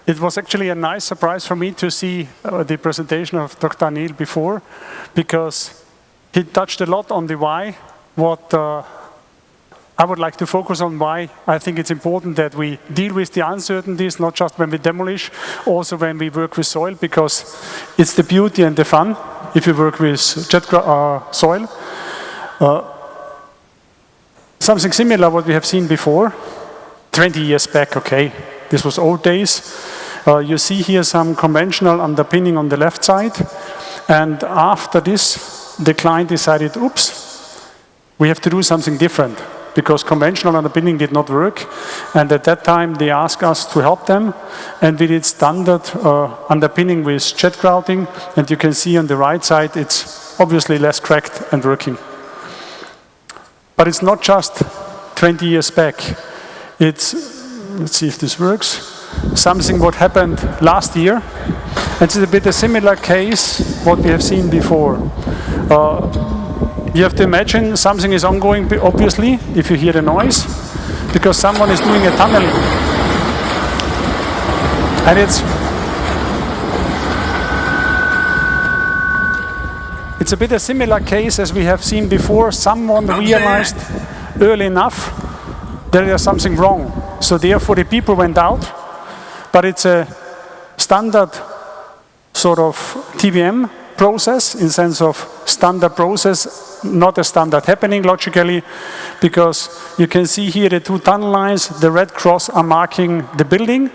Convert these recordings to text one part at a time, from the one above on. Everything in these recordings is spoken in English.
It was actually a nice surprise for me to see the presentation of Dr. Anil before, because he touched a lot on the why. What I would like to focus on why I think it's important that we deal with the uncertainties, not just when we demolish, also when we work with soil, because it's the beauty and the fun if you work with soil. Something similar what we have seen before, 20 years back, okay, this was old days. You see here some conventional underpinning on the left side, and after this, the client decided, oops, we have to do something different, because conventional underpinning did not work, and at that time they asked us to help them, and we did standard underpinning with jet grouting, and you can see on the right side it's obviously less cracked and working. But it's not just 20 years back. It's, let's see if this works, something what happened last year. It's a bit a similar case what we have seen before. You have to imagine something is ongoing, obviously, if you hear the noise, because someone is doing a tunnel. And it's a bit a similar case as we have seen before. Someone realized early enough that there's something wrong. So therefore the people went out, but it's a standard sort of TBM process, in sense of standard process, not a standard happening logically, because you can see here the two tunnel lines, the red cross are marking the building,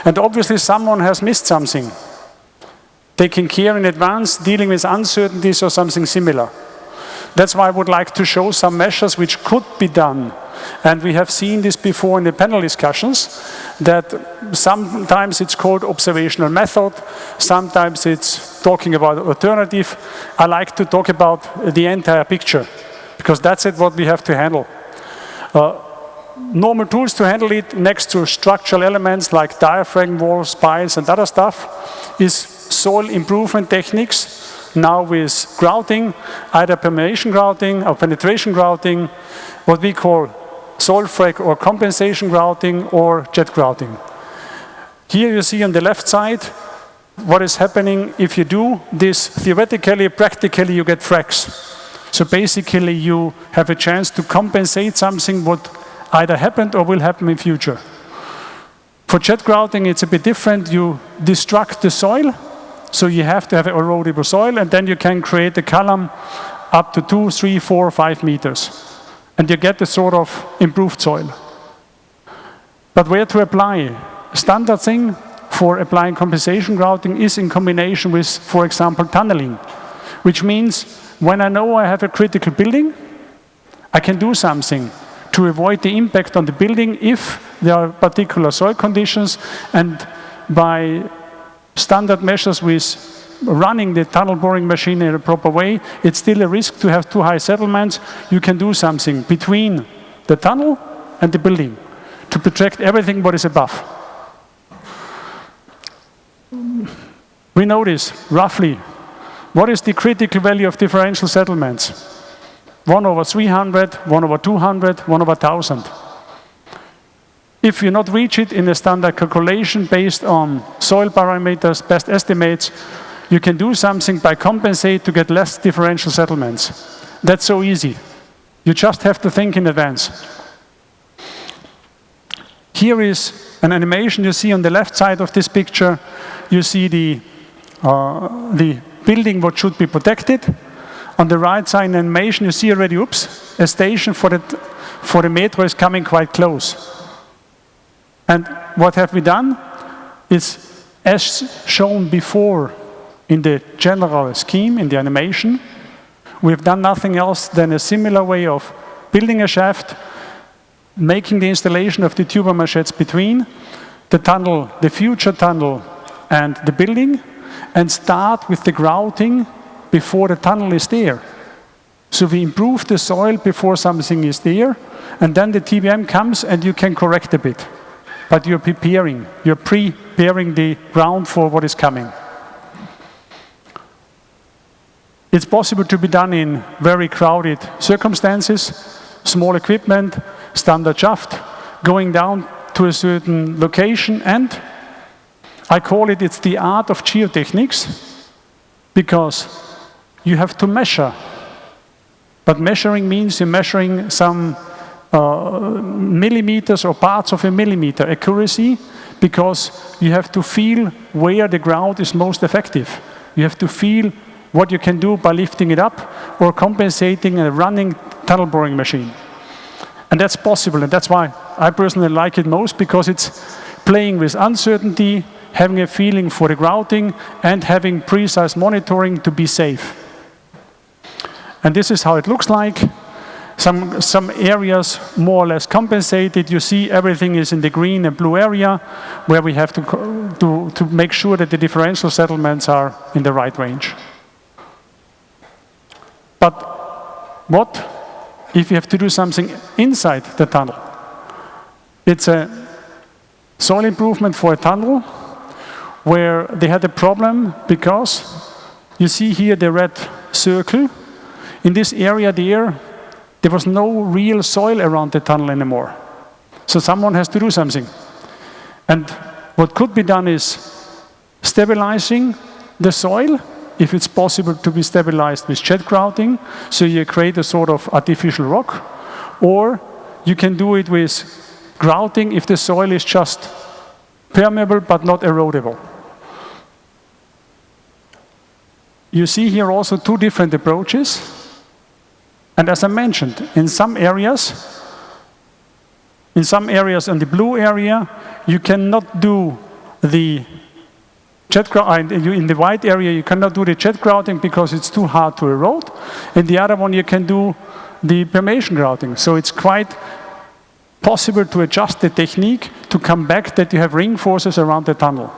and obviously someone has missed something. Taking care in advance, dealing with uncertainties or something similar. That's why I would like to show some measures which could be done. And we have seen this before in the panel discussions, that sometimes it's called observational method, sometimes it's talking about alternative. I like to talk about the entire picture, because that's it what we have to handle. Normal tools to handle it, next to structural elements like diaphragm walls, piles and other stuff, is soil improvement techniques, now with grouting, either permeation grouting or penetration grouting, what we call soil frac or compensation grouting or jet grouting. Here you see on the left side what is happening if you do this theoretically, practically you get fracs. So basically you have a chance to compensate something what either happened or will happen in future. For jet grouting it's a bit different. You destruct the soil, so you have to have erodible soil, and then you can create a column up to 2, 3, 4, 5 meters. And you get the sort of improved soil. But where to apply? A standard thing for applying compensation grouting is in combination with, for example, tunneling, which means when I know I have a critical building, I can do something to avoid the impact on the building if there are particular soil conditions, and by standard measures with running the tunnel boring machine in a proper way, it's still a risk to have too high settlements. You can do something between the tunnel and the building to protect everything what is above. We know this roughly. What is the critical value of differential settlements? 1/300, 1/200, 1/1000. If you not reach it in a standard calculation based on soil parameters, best estimates, you can do something by compensate to get less differential settlements. That's so easy. You just have to think in advance. Here is an animation you see on the left side of this picture. You see the building what should be protected. On the right side in animation you see already, oops, a station for the metro is coming quite close. And what have we done? It's as shown before in the general scheme, in the animation. We've done nothing else than a similar way of building a shaft, making the installation of the tuber machettes between the tunnel, the future tunnel and the building, and start with the grouting before the tunnel is there. So we improve the soil before something is there, and then the TBM comes and you can correct a bit. But you're preparing the ground for what is coming. It's possible to be done in very crowded circumstances, small equipment, standard shaft, going down to a certain location, and I call it, it's the art of geotechnics, because you have to measure. But measuring means you're measuring some millimeters or parts of a millimeter accuracy, because you have to feel where the ground is most effective. You have to feel what you can do by lifting it up or compensating a running tunnel boring machine. And that's possible, and that's why I personally like it most, because it's playing with uncertainty, having a feeling for the grouting, and having precise monitoring to be safe. And this is how it looks like. Some areas more or less compensated. You see everything is in the green and blue area, where we have to make sure that the differential settlements are in the right range. But what if you have to do something inside the tunnel? It's a soil improvement for a tunnel where they had a problem, because you see here the red circle. In this area there was no real soil around the tunnel anymore. So someone has to do something. And what could be done is stabilizing the soil, if it's possible to be stabilized with jet grouting, so you create a sort of artificial rock, or you can do it with grouting if the soil is just permeable but not erodible. You see here also two different approaches. And as I mentioned, in some areas in the blue area, you cannot do the jet grouting. In the white area, you cannot do the jet grouting because it's too hard to erode. In the other one, you can do the permeation grouting. So it's quite possible to adjust the technique to come back that you have ring forces around the tunnel.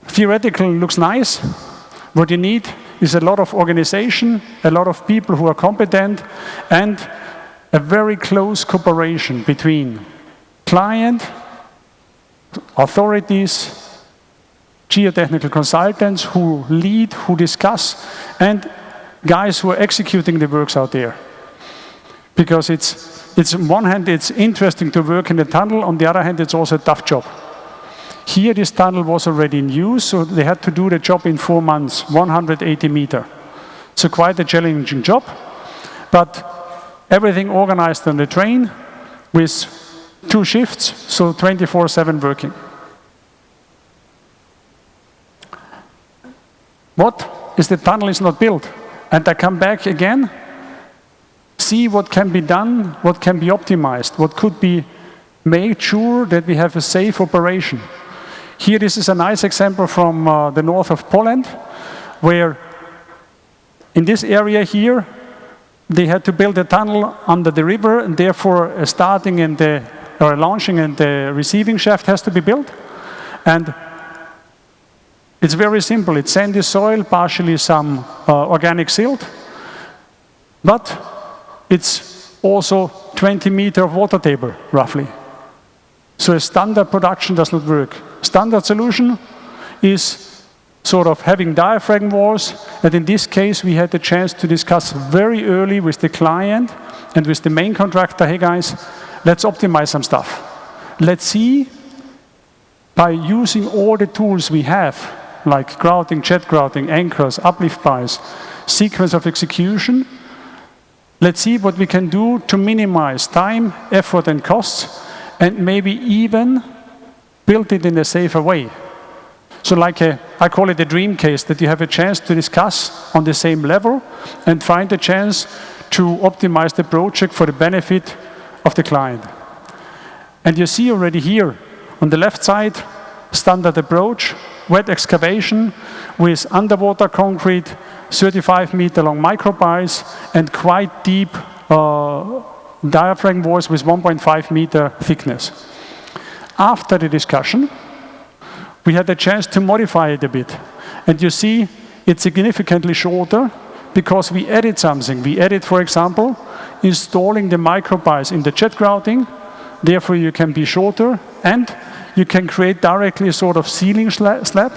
Theoretically, it looks nice. What you need is a lot of organization, a lot of people who are competent, and a very close cooperation between client, authorities, geotechnical consultants who lead, who discuss, and guys who are executing the works out there. Because it's on one hand, it's interesting to work in the tunnel, on the other hand, it's also a tough job. Here, this tunnel was already in use, so they had to do the job in 4 months, 180 meters. So quite a challenging job, but everything organized on the train with 2 shifts, so 24/7 working. What is the tunnel is not built? And I come back again, see what can be done, what can be optimized, what could be made sure that we have a safe operation. Here, this is a nice example from the north of Poland, where in this area here, they had to build a tunnel under the river, and therefore a launching and the receiving shaft has to be built. And it's very simple. It's sandy soil, partially some organic silt, but it's also 20 meters of water table, roughly. So a standard production does not work. Standard solution is sort of having diaphragm walls, and in this case we had the chance to discuss very early with the client and with the main contractor, hey guys, let's optimize some stuff. Let's see, by using all the tools we have, like grouting, jet grouting, anchors, uplift piles, sequence of execution, let's see what we can do to minimize time, effort and costs, and maybe even build it in a safer way. So I call it a dream case, that you have a chance to discuss on the same level and find a chance to optimize the project for the benefit of the client. And you see already here on the left side, standard approach, wet excavation with underwater concrete, 35-meter long micropiles, and quite deep diaphragm walls with 1.5-meter thickness. After the discussion, we had a chance to modify it a bit. And you see, it's significantly shorter because we added something. We added, for example, installing the micropiles in the jet grouting. Therefore, you can be shorter, and you can create directly a sort of ceiling slab,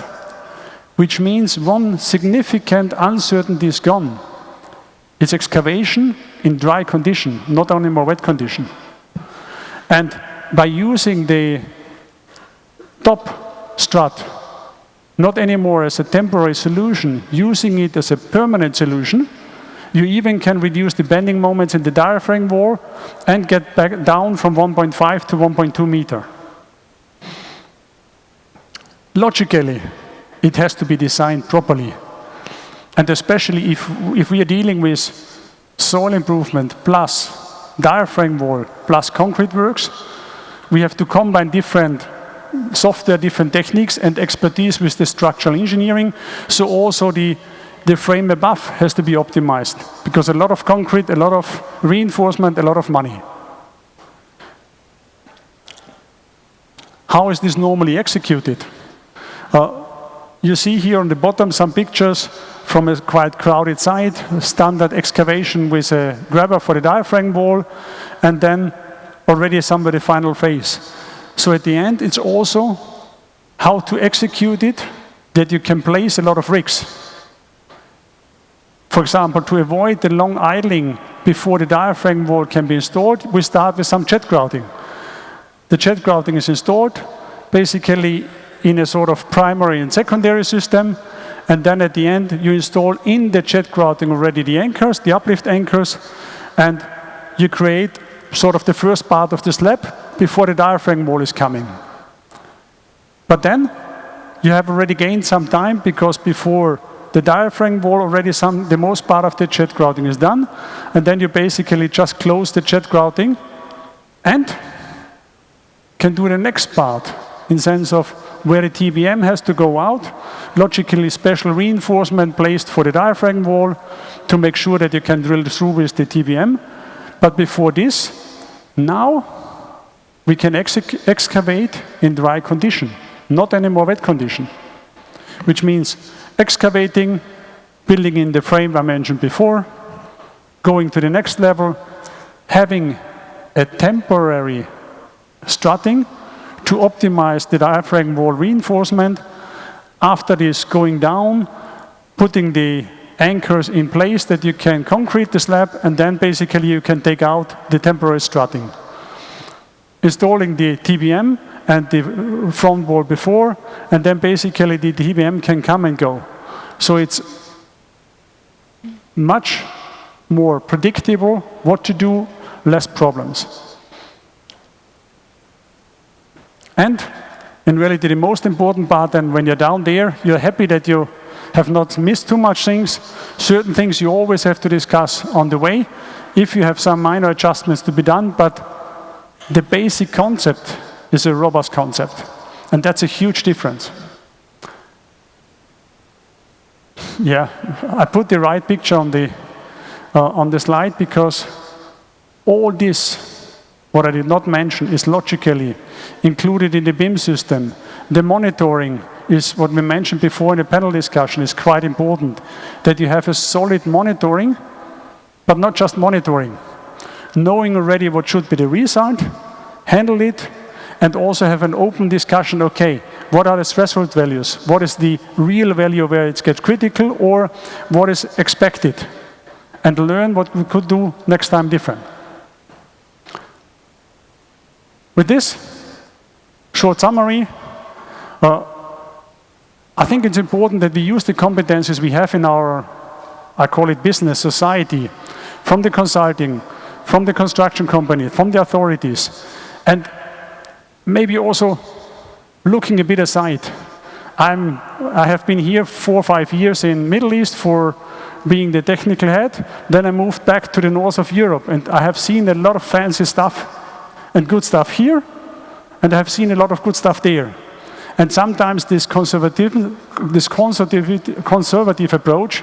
which means one significant uncertainty is gone. It's excavation in dry condition, not only more wet condition. And by using the top strut, not anymore as a temporary solution, using it as a permanent solution, you even can reduce the bending moments in the diaphragm wall and get back down from 1.5 to 1.2 meter. Logically, it has to be designed properly. And especially if we are dealing with soil improvement plus diaphragm wall plus concrete works, we have to combine different software, different techniques and expertise with the structural engineering. So also the frame above has to be optimized, because a lot of concrete, a lot of reinforcement, a lot of money. How is this normally executed? You see here on the bottom some pictures from a quite crowded site, standard excavation with a grabber for the diaphragm wall, and then already some with the final phase. So at the end, it's also how to execute it, that you can place a lot of rigs. For example, to avoid the long idling before the diaphragm wall can be installed, we start with some jet grouting. The jet grouting is installed basically in a sort of primary and secondary system, and then at the end you install in the jet grouting already the anchors, the uplift anchors, and you create sort of the first part of the slab before the diaphragm wall is coming. But then you have already gained some time, because before the diaphragm wall already the most part of the jet grouting is done, and then you basically just close the jet grouting and can do the next part in sense of where the TBM has to go out, logically special reinforcement placed for the diaphragm wall to make sure that you can drill through with the TBM. But before this, now we can excavate in dry condition, not anymore wet condition, which means excavating, building in the frame I mentioned before, going to the next level, having a temporary strutting to optimize the diaphragm wall reinforcement. After this, going down, putting the anchors in place that you can concrete the slab, and then basically you can take out the temporary strutting. Installing the TBM and the front wall before, and then basically the TBM can come and go. So it's much more predictable what to do, less problems. And in reality, the most important part, and when you're down there, you're happy that you have not missed too much things. Certain things you always have to discuss on the way, if you have some minor adjustments to be done, but the basic concept is a robust concept, and that's a huge difference. Yeah, I put the right picture on the slide, because all this, what I did not mention, is logically included in the BIM system. The monitoring is what we mentioned before in the panel discussion, is quite important, that you have a solid monitoring, but not just monitoring. Knowing already what should be the result, handle it, and also have an open discussion, okay, what are the threshold values? What is the real value where it gets critical, or what is expected? And learn what we could do next time different. With this short summary, I think it's important that we use the competencies we have in our, I call it business society, from the consulting, from the construction company, from the authorities, and maybe also looking a bit aside. I have been here 4 or 5 years in Middle East for being the technical head. Then I moved back to the north of Europe, and I have seen a lot of fancy stuff and good stuff here, and I have seen a lot of good stuff there. And sometimes this conservative approach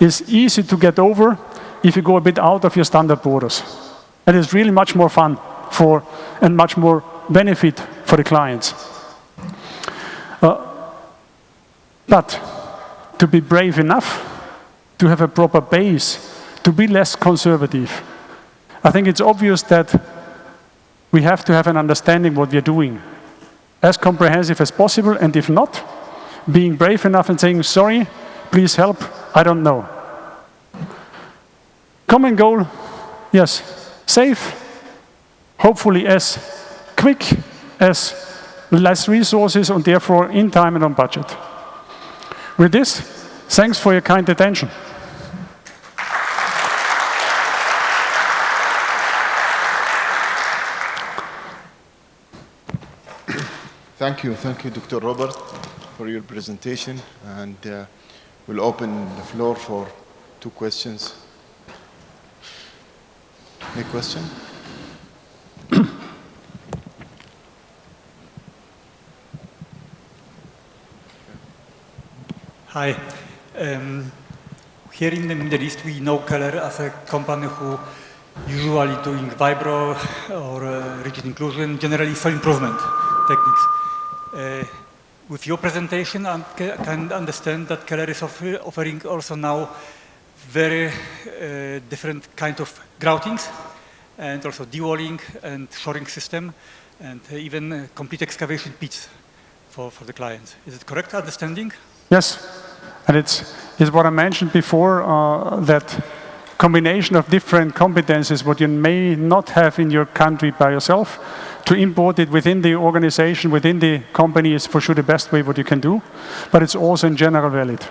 is easy to get over if you go a bit out of your standard borders. And it's really much more fun and much more benefit for the clients. But to be brave enough to have a proper base, to be less conservative, I think it's obvious that we have to have an understanding what we are doing, as comprehensive as possible, and if not, being brave enough and saying, sorry, please help, I don't know. Common goal, yes, safe, hopefully as quick, as less resources, and therefore in time and on budget. With this, thanks for your kind attention. Thank you, Dr. Robert, for your presentation, and we'll open the floor for 2 questions. Any question? Hi. Here in the Middle East, we know Keller as a company who usually doing vibro or rigid inclusion, generally soil improvement techniques. With your presentation, I can understand that Keller is offering also now very different kind of groutings and also de-walling and shoring system and even complete excavation pits for the clients. Is it correct understanding? Yes, and it's what I mentioned before, that combination of different competencies, what you may not have in your country by yourself, to import it within the organization, within the company is for sure the best way what you can do, but it's also in general valid.